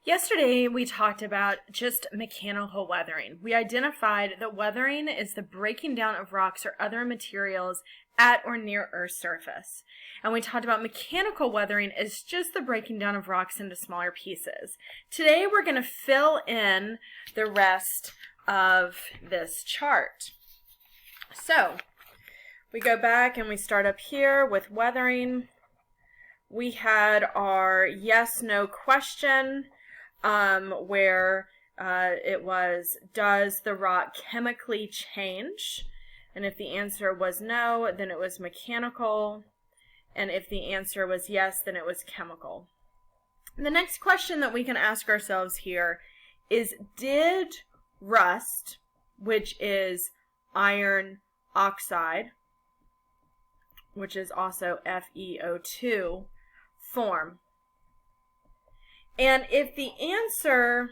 Yesterday, we talked about just mechanical weathering. We identified that weathering is the breaking down of rocks or other materials at or near Earth's surface. And we talked about mechanical weathering is just the breaking down of rocks into smaller pieces. Today, we're going to fill in the rest of this chart. So, we go back and we start up here with weathering. We had our yes/no question. Where it was, does the rock chemically change? And if the answer was no, then it was mechanical. And if the answer was yes, then it was chemical. The next question that we can ask ourselves here is, did rust, which is iron oxide, which is also FeO2, form? And if the answer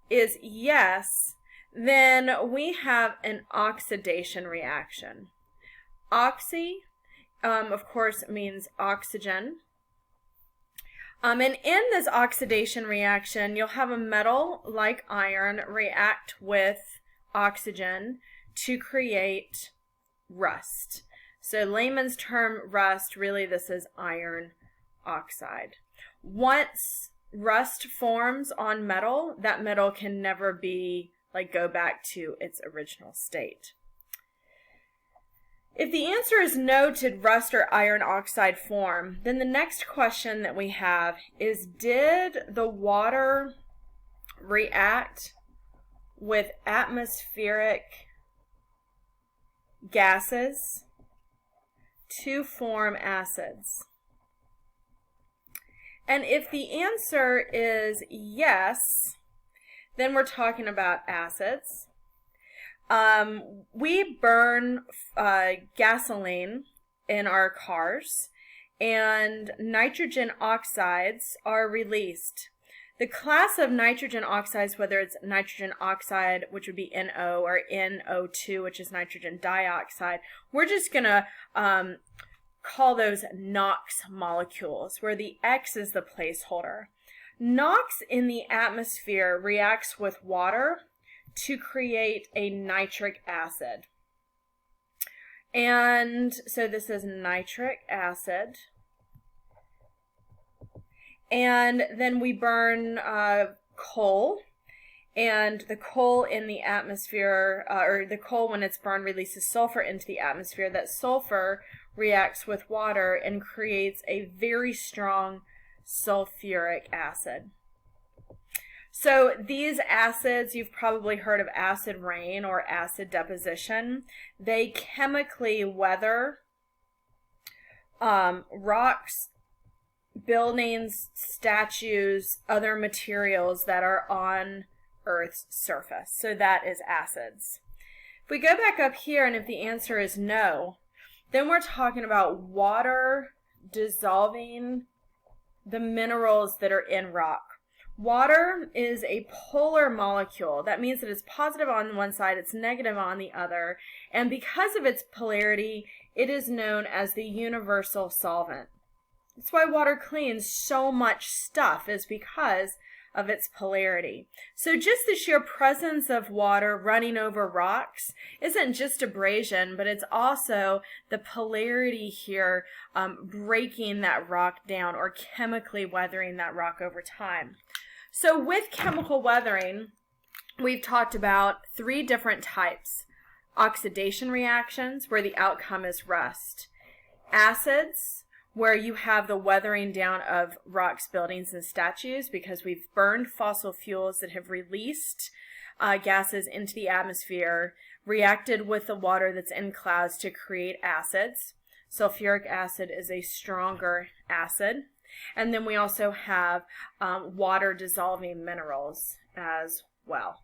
is yes, then we have an oxidation reaction. Oxy, of course, means oxygen. And in this oxidation reaction, you'll have a metal like iron react with oxygen to create rust. So layman's term rust, really this is iron oxide. Once rust forms on metal, that metal can never go back to its original state. If the answer is no to rust or iron oxide form, then the next question that we have is, did the water react with atmospheric gases to form acids? And if the answer is yes, then we're talking about acids. We burn gasoline in our cars, and nitrogen oxides are released. The class of nitrogen oxides, whether it's nitrogen oxide, which would be NO, or NO2, which is nitrogen dioxide, we're just going to call those NOx molecules, where the X is the placeholder. NOx in the atmosphere reacts with water to create a nitric acid. And so this is nitric acid. And then we burn coal. And the coal in the atmosphere, or the coal when it's burned, releases sulfur into the atmosphere. That sulfur reacts with water and creates a very strong sulfuric acid. So these acids, you've probably heard of acid rain or acid deposition. They chemically weather rocks, buildings, statues, other materials that are on Earth's surface. So that is acids. If we go back up here, and if the answer is no, then we're talking about water dissolving the minerals that are in rock. Water is a polar molecule. That means that it's positive on one side, it's negative on the other, and because of its polarity, it is known as the universal solvent. That's why water cleans so much stuff, is because of its polarity. So just the sheer presence of water running over rocks isn't just abrasion, but it's also the polarity here breaking that rock down or chemically weathering that rock over time. So with chemical weathering, we've talked about 3 different types. Oxidation reactions, where the outcome is rust. Acids, where you have the weathering down of rocks, buildings, and statues because we've burned fossil fuels that have released gases into the atmosphere, reacted with the water that's in clouds to create acids. Sulfuric acid is a stronger acid. And then we also have water dissolving minerals as well.